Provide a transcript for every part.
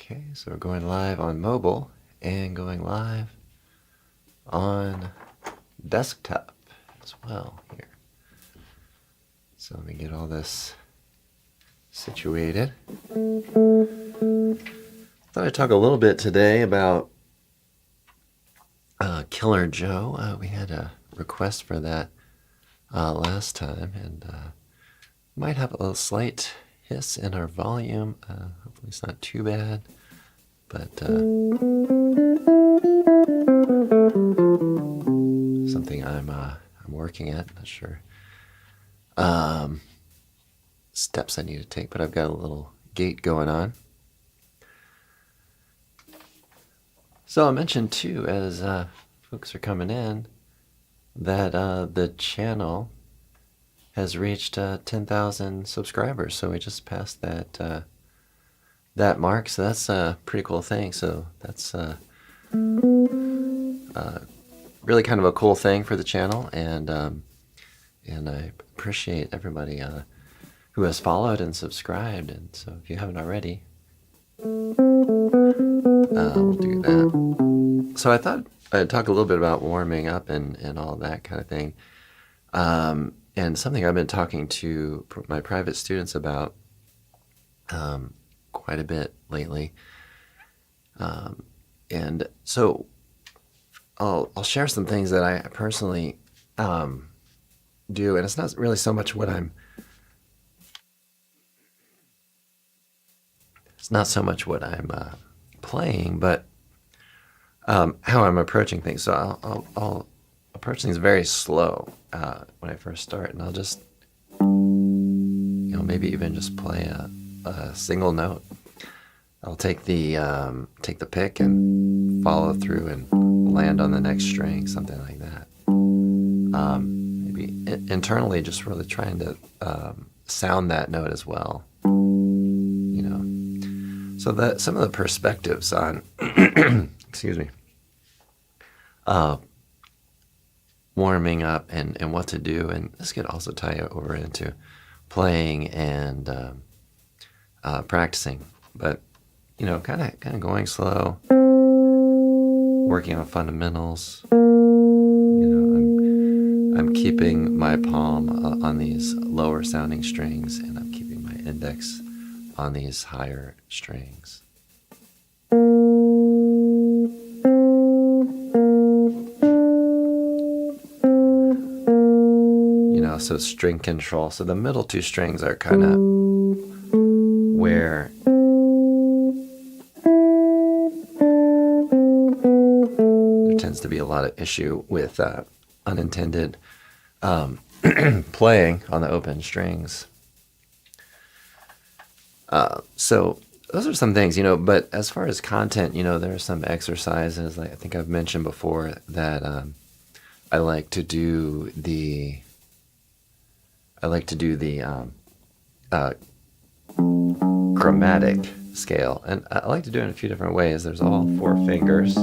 Okay, so we're going live on mobile and going live on desktop as well here. So let me get all this situated. Thought I'd talk a little bit today about Killer Joe. We had a request for that last time, and might have a slight hiss in our volume. Hopefully it's not too bad, but something I'm working at. Not sure steps I need to take, but I've got a little gate going on. So I mentioned too, as folks are coming in, that the channel has reached 10,000 subscribers. So we just passed that that mark. So that's a pretty cool thing. So that's really kind of a cool thing for the channel, and I appreciate everybody who has followed and subscribed. And so if you haven't already, we'll do that. So I thought I'd talk a little bit about warming up and all that kind of thing. And something I've been talking to my private students about quite a bit lately. And so I'll share some things that I personally do, and it's not really so much what I'm playing, but how I'm approaching things. So I'll approach things very slow when I first start, and I'll just, maybe even just play a single note. I'll take the pick and follow through and land on the next string, something like that. Maybe internally, just really trying to sound that note as well. So that some of the perspectives on, excuse me, warming up and what to do, and this could also tie over into playing and practicing, but kind of going slow, working on fundamentals. I'm keeping my palm on these lower sounding strings, and I'm keeping my index on these higher strings. So string control. So the middle two strings are kind of where there tends to be a lot of issue with unintended playing on the open strings. So those are some things, but as far as content, there are some exercises, like I think I've mentioned before, that I like to do the chromatic scale, and I like to do it in a few different ways. There's all 4 fingers.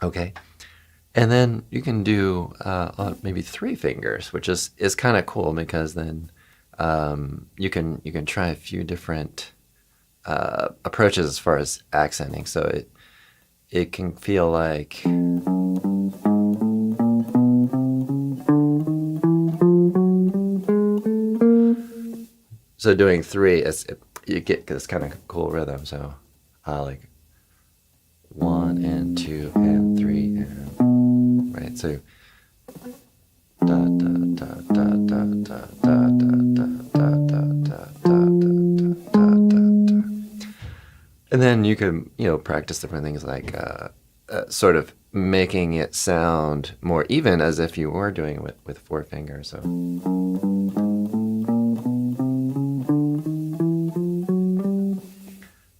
Okay. And then you can do maybe 3 fingers, which is kind of cool, because then you can try a few different approaches as far as accenting. So it can feel like doing 3 you get this kind of cool rhythm. So like 1 and 2 and 3 and right. So da da da da da da da da da da da da da. And then you can practice different things, like sort of making it sound more even, as if you were doing it with 4 fingers. So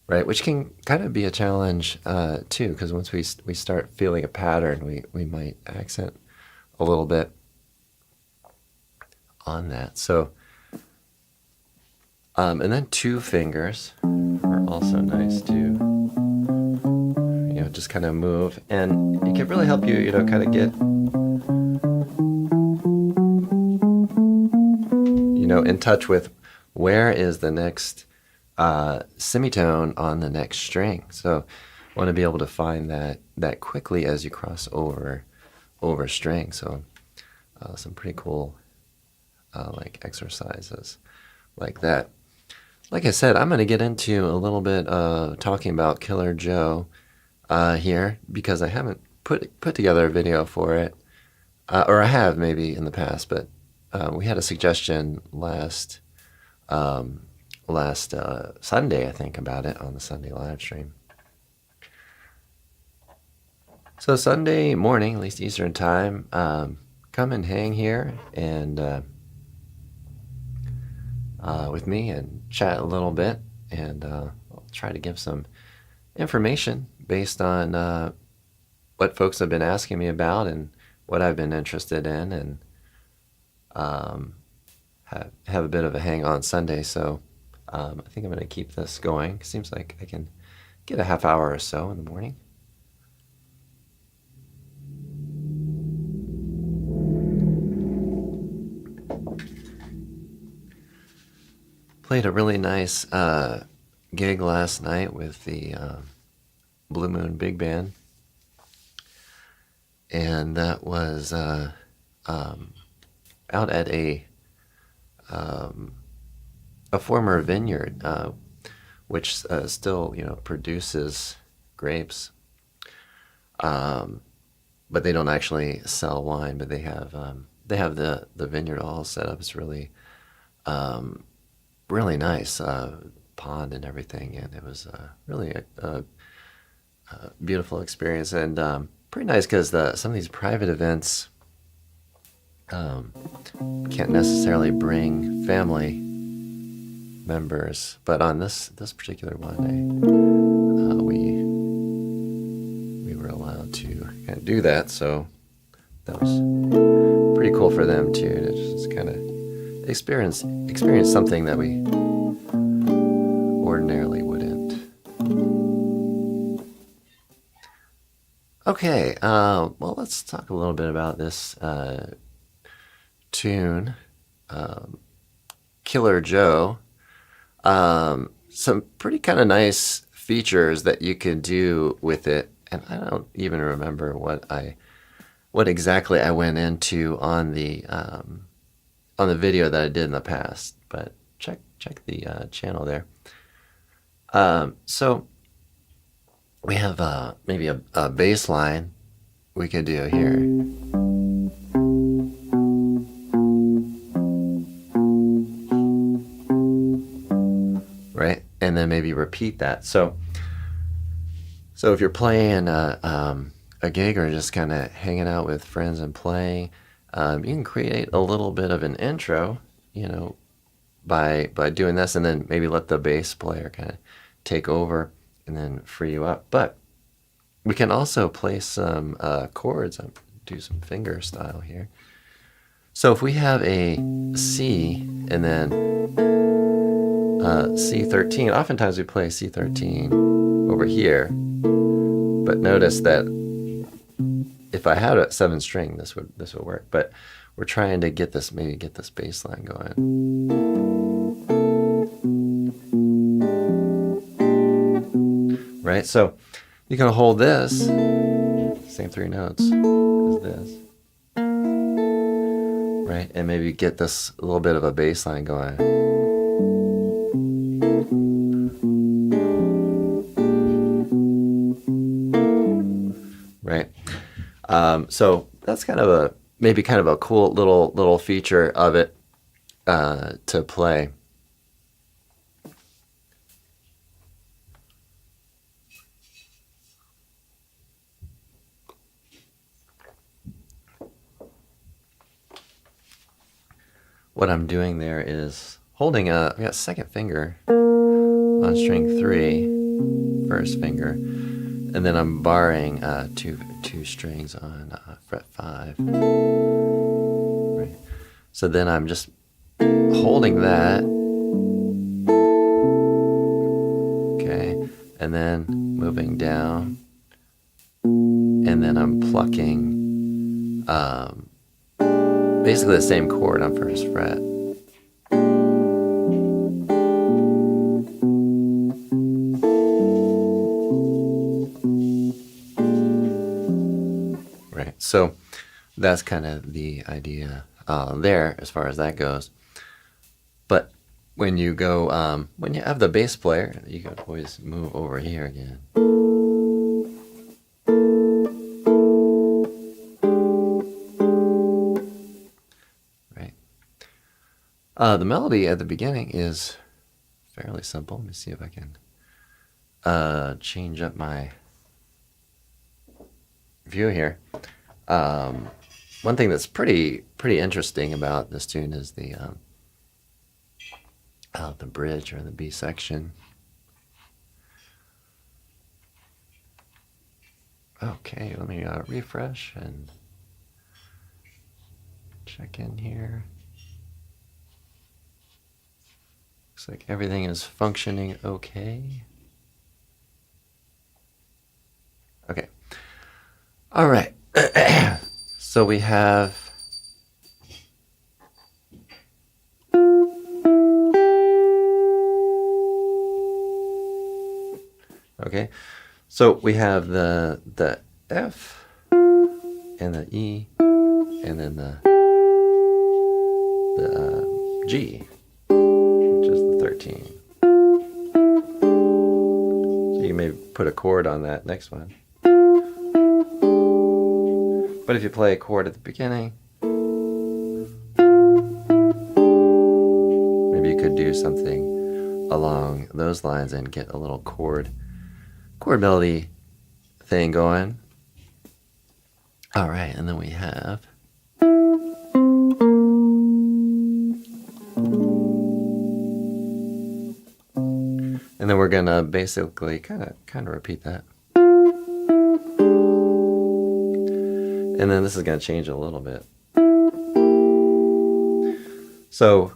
right, which can kind of be a challenge too, because once we start feeling a pattern, we might accent a little bit on that. So, and then 2 fingers are also nice to, just kind of move, and it can really help you, kind of get, in touch with where is the next semitone on the next string. So I want to be able to find that quickly as you cross over strings. So some pretty cool like exercises like that. Like I said, I'm going to get into a little bit talking about Killer Joe here, because I haven't put together a video for it, or I have maybe in the past, but we had a suggestion last Sunday, I think, about it on the Sunday live stream. So Sunday morning, at least Eastern time, come and hang here and with me and chat a little bit, and I'll try to give some information based on what folks have been asking me about and what I've been interested in, and have a bit of a hang on Sunday. So I think I'm going to keep this going. Seems like I can get a half hour or so in the morning. Played a really nice gig last night with the Blue Moon Big Band, and that was out at a former vineyard, which still produces grapes, but they don't actually sell wine. But they have the vineyard all set up. It's really really nice pond and everything, and it was really a beautiful experience, and pretty nice because some of these private events can't necessarily bring family members, but on this particular one, we were allowed to kind of do that, so that was pretty cool for them too, to just kind of experience something that we ordinarily wouldn't. Okay, well, let's talk a little bit about this tune, Killer Joe. Some pretty kind of nice features that you can do with it, and I don't even remember what exactly I went into on the video that I did in the past, but check the channel there. So we have maybe a bass line we could do here. Right? And then maybe repeat that. So if you're playing a gig or just kind of hanging out with friends and playing, you can create a little bit of an intro, by doing this, and then maybe let the bass player kind of take over and then free you up. But we can also play some chords, do some finger style here. So if we have a C and then C13, oftentimes we play C13 over here, but notice that if I had a 7th string, this would work. But we're trying to get this bass line going. Right? So you can hold this, same 3 notes as this. Right? And maybe get this little bit of a bass line going. Right? So that's kind of maybe a cool little feature of it to play. What I'm doing there is holding we got 2nd finger on string 3, 1st finger, and then I'm barring two strings on fret 5. Right. So then I'm just holding that, okay, and then moving down, and then I'm plucking basically the same chord on 1st fret. So that's kind of the idea there as far as that goes. But when you go, when you have the bass player, you can always move over here again. Right. The melody at the beginning is fairly simple. Let me see if I can change up my view here. One thing that's pretty interesting about this tune is the bridge or the B section. Okay, let me refresh and check in here. Looks like everything is functioning okay. Okay. All right. So we have okay. So we have the F and the E and then the G, which is the 13. So you may put a chord on that next one. But if you play a chord at the beginning, maybe you could do something along those lines and get a little chord melody thing going. All right, and then we have and then we're gonna basically kind of repeat that. And then this is going to change a little bit. So,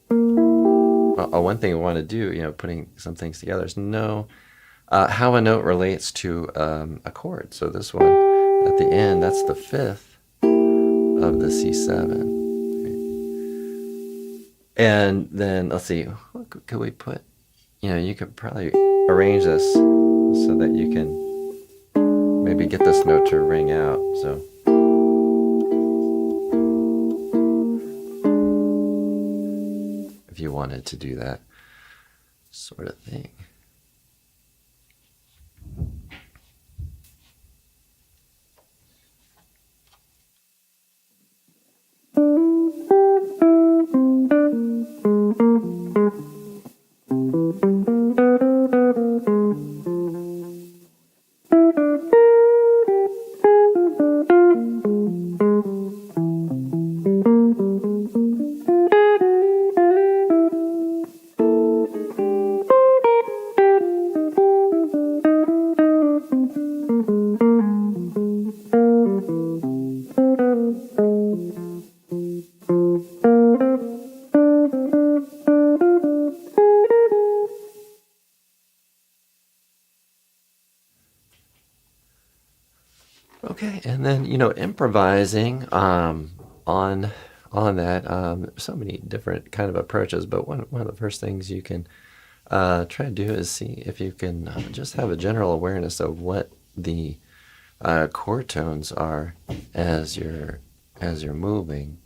one thing we want to do, putting some things together is know how a note relates to a chord. So this one at the end, that's the 5th of the C7. Right? And then, let's see, what could we put? You could probably arrange this so that you can maybe get this note to ring out. So. If you wanted to do that sort of thing. Okay, and then improvising on that. So many different kind of approaches, but one of the first things you can try to do is see if you can just have a general awareness of what the chord tones are as you're moving.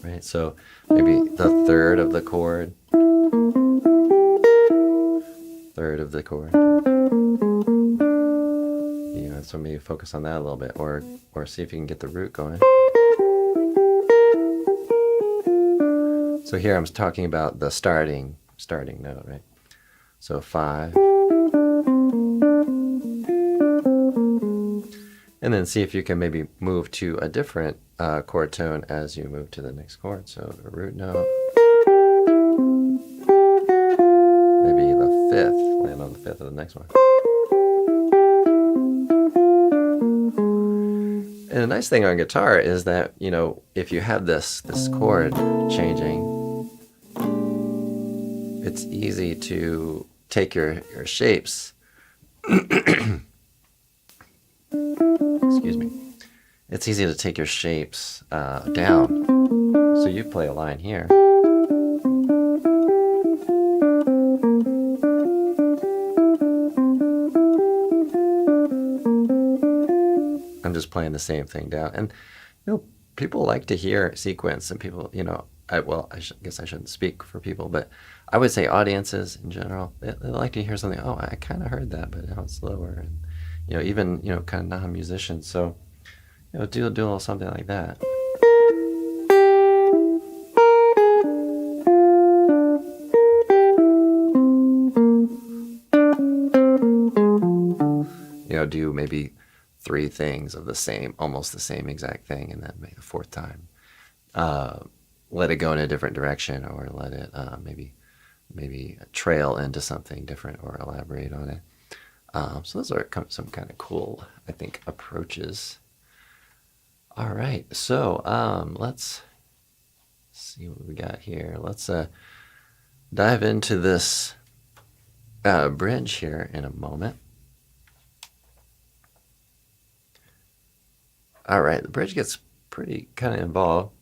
Right, so maybe the third of the chord. Third of the chord. So maybe focus on that a little bit, or see if you can get the root going. So here I'm talking about the starting note, right? So 5. And then see if you can maybe move to a different chord tone as you move to the next chord. So the root note. Maybe the 5th, land on the 5th of the next one. And the nice thing on guitar is that, if you have this chord changing, it's easy to take your shapes. Excuse me. It's easy to take your shapes down. So you play a line here. just playing the same thing down. And people like to hear sequence, and people, I guess I shouldn't speak for people, but I would say audiences in general, they like to hear something. Oh, I kind of heard that, but now it's slower, and even kind of non-musicians. So do a little something like that. Do maybe 3 things of almost the same exact thing, and then maybe the 4th time let it go in a different direction, or let it maybe trail into something different, or elaborate on it. So those are some kind of cool, I think, approaches. All right, so let's see what we got here. Let's dive into this bridge here in a moment. All right, the bridge gets pretty kind of involved.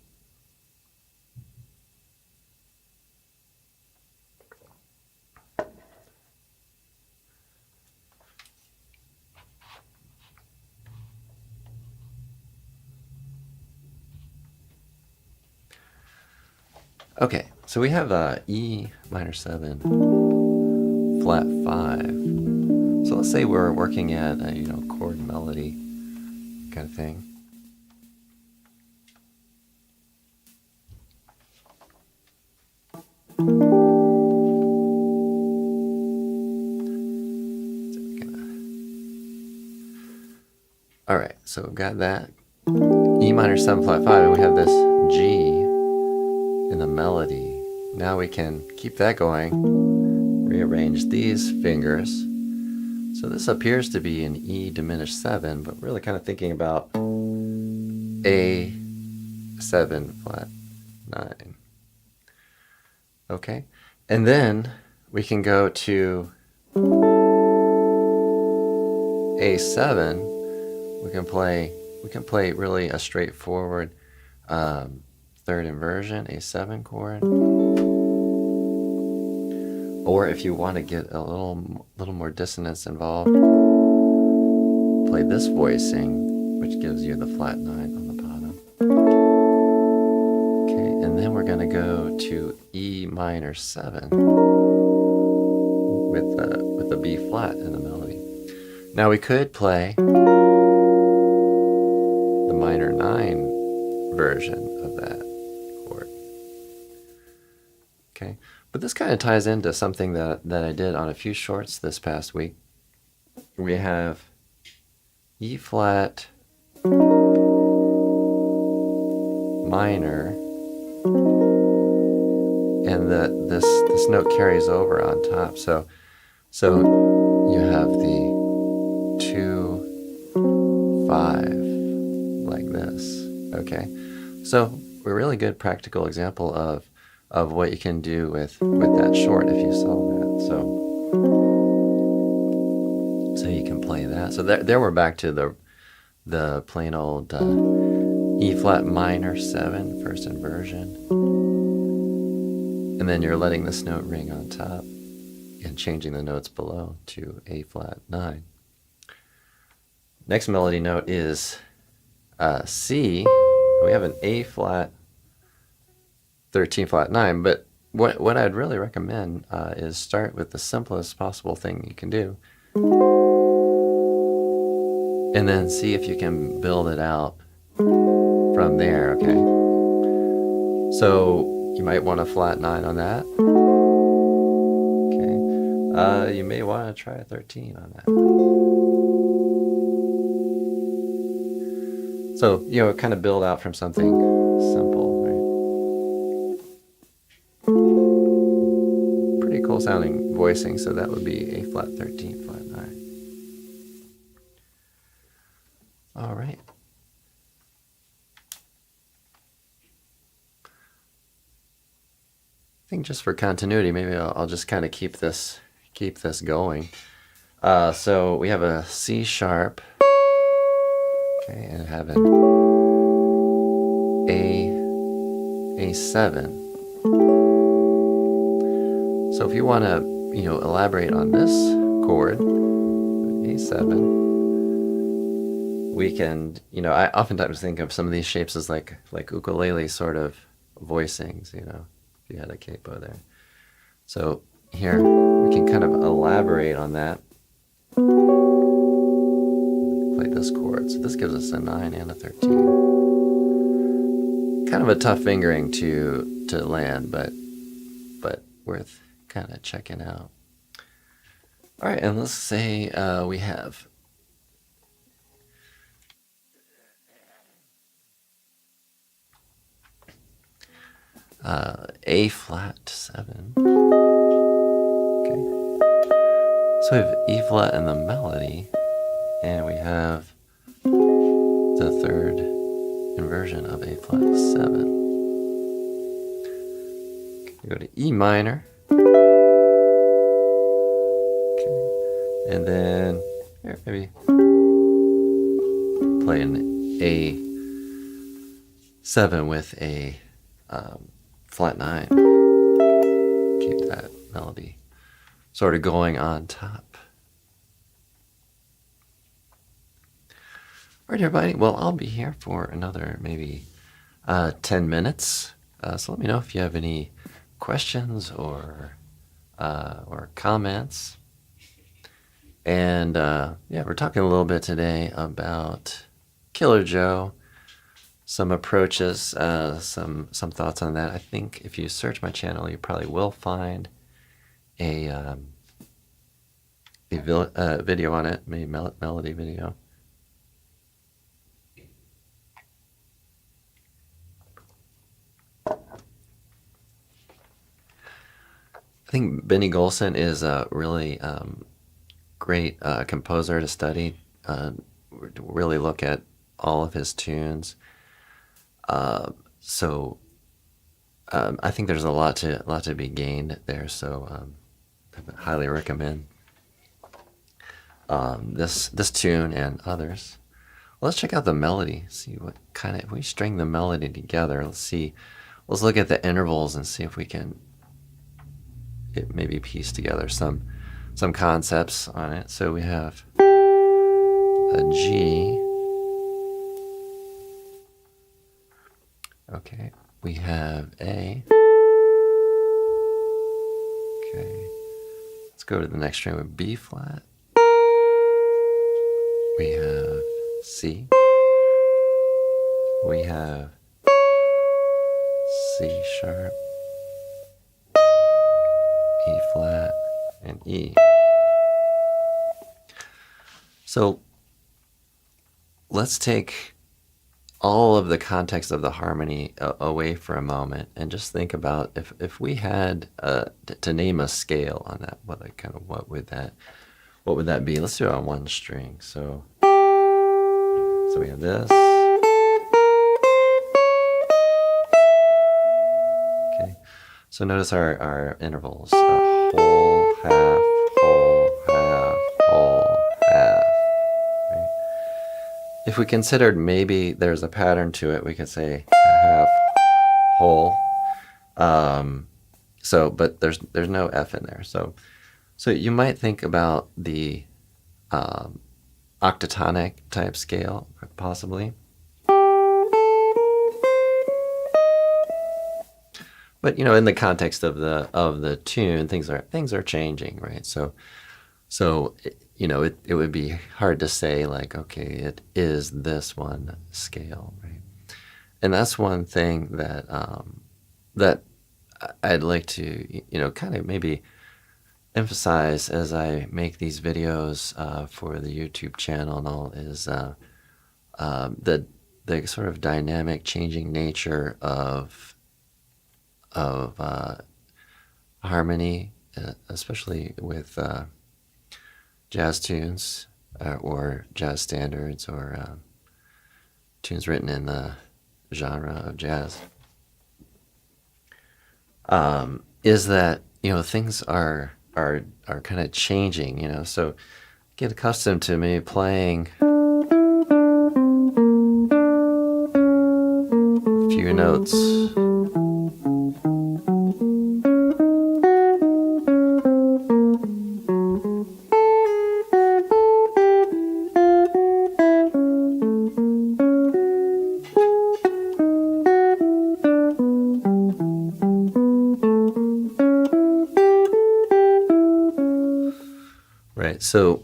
Okay, so we have E minor 7, flat 5. So let's say we're working at a chord melody kind of thing. All right, so we've got that E minor 7 flat 5, and we have this G in the melody. Now we can keep that going, rearrange these fingers. So this appears to be an E diminished 7, but really kind of thinking about A 7 flat 9. Okay, and then we can go to A7. We can play really a straightforward 3rd inversion, A7 chord. Or if you want to get a little more dissonance involved, play this voicing, which gives you the flat 9 on the bottom. Okay, and then we're going to go to E minor 7 with the B flat in the melody. Now we could play the minor 9 version of that chord. Okay, but this kind of ties into something that I did on a few shorts this past week. We have E flat minor, and this note carries over on top. So you have the 2 5 like this. Okay, so a really good practical example of what you can do with that short if you saw that. So you can play that. So there we're back to the plain old E flat minor 7 first inversion, and then you're letting this note ring on top and changing the notes below to A flat 9. Next melody note is C. We have an A flat 13 flat 9, but what I'd really recommend is start with the simplest possible thing you can do, and then see if you can build it out from there. Okay, so you might want a flat 9 on that. Okay, you may want to try a 13 on that. So, kind of build out from something simple, right? Pretty cool sounding voicing, so that would be A flat 13, flat 9. All right. I think just for continuity, maybe I'll just kind of keep this going. So we have a C sharp. Okay, and have an A7. So if you want to, elaborate on this chord, A7, we can, you know, I oftentimes think of some of these shapes as like ukulele sort of voicings, you know, if you had a capo there. So here we can kind of elaborate on that. Play this chord. So this gives us a 9 and a 13. Kind of a tough fingering to land, but worth kind of checking out. All right, and let's say we have A flat 7. Okay. So we have E flat in the melody, and we have the third inversion of A flat 7. Okay, go to E minor. Okay. And then here, maybe play an A7 with a flat 9. Keep that melody sort of going on top. All right, everybody. Well, I'll be here for another maybe 10 minutes. So let me know if you have any questions or comments. And yeah, we're talking a little bit today about Killer Joe. Some approaches, some thoughts on that. I think if you search my channel, you probably will find a video on it, maybe melody video. I think Benny Golson is a really great composer to study. Really look at all of his tunes. So I think there's a lot to be gained there. So I highly recommend this tune and others. Well, let's check out the melody. See what kind of, if we string the melody together. Let's look at the intervals and see if we can maybe piece together some concepts on it. So we have a G. Okay, we have A. Okay, let's go to the next string with B flat. We have C. We have C sharp, E flat, and E. So let's take all of the context of the harmony away for a moment and just think about if we had to name a scale on that, what would that be? Let's do it on one string. So we have this. Okay. So notice our intervals: whole, half, whole, half, whole, half. Right? If we considered maybe there's a pattern to it, we could say half, whole. But there's no F in there. So you might think about the octatonic type scale, possibly. But in the context of the tune, things are changing, right? So it would be hard to say like, okay, it is this one scale, right? And that's one thing that that I'd like to kind of maybe emphasize as I make these videos for the YouTube channel and all is the sort of dynamic, changing nature of harmony, especially with jazz tunes or jazz standards or tunes written in the genre of jazz. Is that things are kind of changing, so get accustomed to maybe playing a few notes. right. So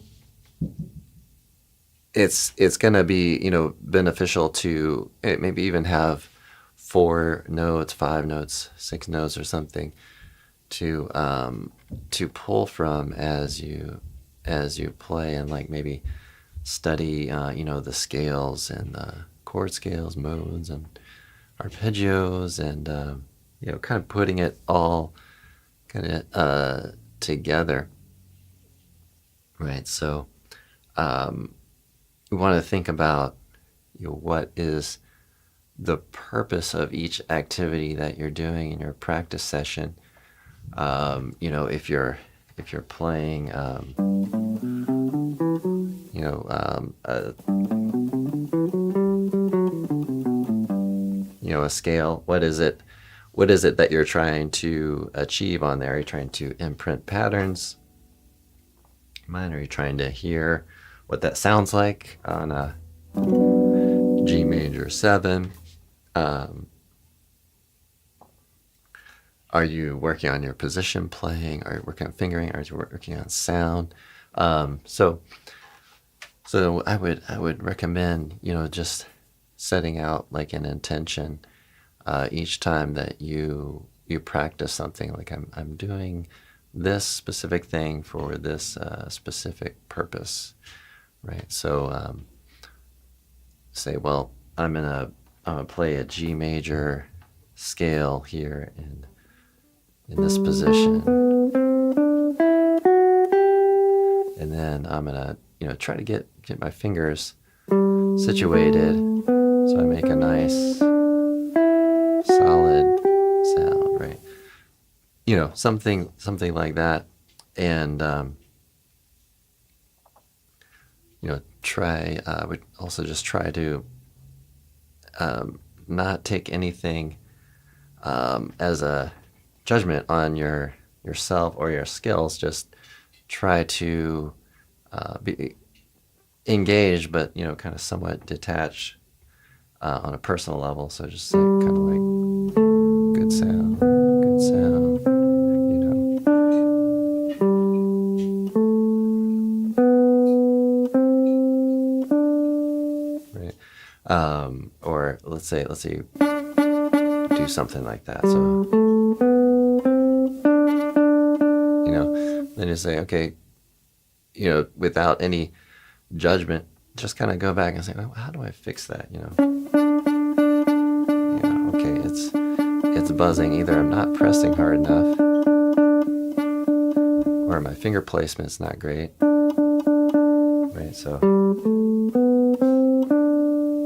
it's going to be, beneficial to maybe even have 4 notes, 5 notes, 6 notes or something to pull from as you play, and like maybe study the scales and the chord scales, modes and arpeggios, and kind of putting it all kind of together, right? So we want to think about what is the purpose of each activity that you're doing in your practice session. If you're playing a scale, what is it that you're trying to achieve on there? Are you trying to imprint patterns? Are you trying to hear what that sounds like on a G major 7? Are you working on your position playing? Are you working on fingering? Are you working on sound? So I would recommend, just setting out like an intention each time that you practice something. Like I'm doing this specific thing for this specific purpose, right? So say, well, I'm gonna play a G major scale here in this position, and then I'm gonna try to get my fingers situated so I make a nice solid sound, right? Something like that, and try. I would also just try to not take anything as a judgment on yourself or your skills. Just try to be engaged, but kind of somewhat detached on a personal level. So just kind of like good sound, right? Or let's say you do something like that. So then you say, okay, without any judgment, just kind of go back and say, well, how do I fix that? Okay, it's buzzing. Either I'm not pressing hard enough, or my finger placement's not great, right? So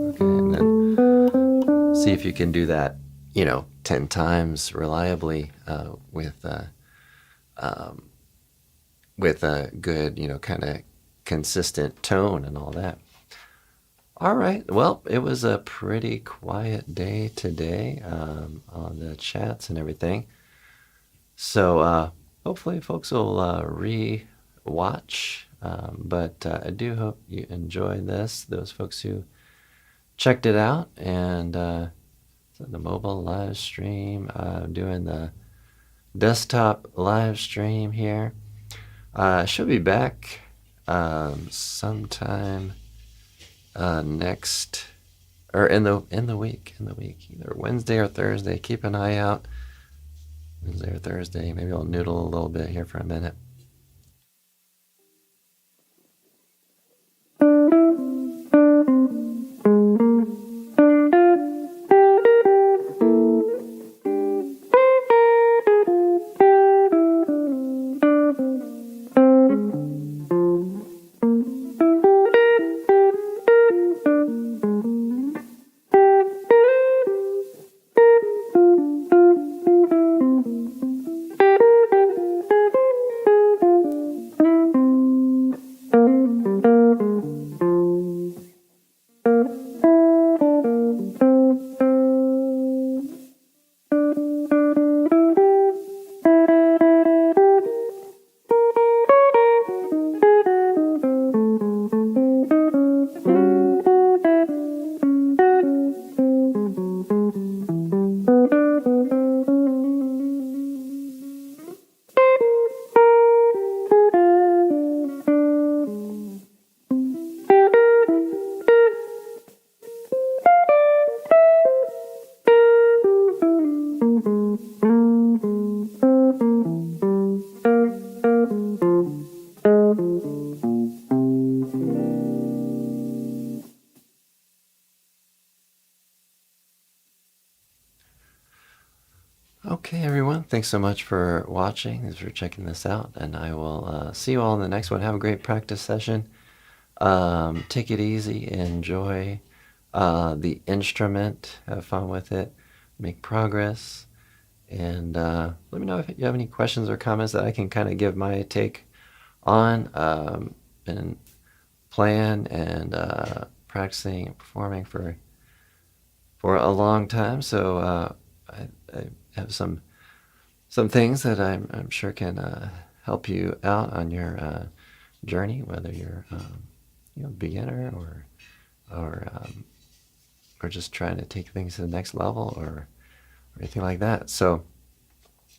okay, and then see if you can do that 10 times reliably with a good kind of consistent tone and all that. All right, well, it was a pretty quiet day today on the chats and everything, so hopefully folks will re-watch, but I do hope you enjoyed this, those folks who checked it out. And the mobile live stream, doing the desktop live stream here. I should be back sometime next, or in the week, either Wednesday or Thursday. Keep an eye out. Wednesday or Thursday. Maybe I'll noodle a little bit here for a minute. Okay, everyone. Thanks so much for watching. Thanks for checking this out. And I will see you all in the next one. Have a great practice session. Take it easy. Enjoy the instrument. Have fun with it. Make progress. And let me know if you have any questions or comments that I can kind of give my take on. Been playing and practicing and performing for a long time, so I have some things that I'm sure can help you out on your journey, whether you're beginner or just trying to take things to the next level or anything like that. So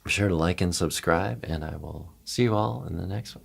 be sure to like and subscribe, and I will see you all in the next one.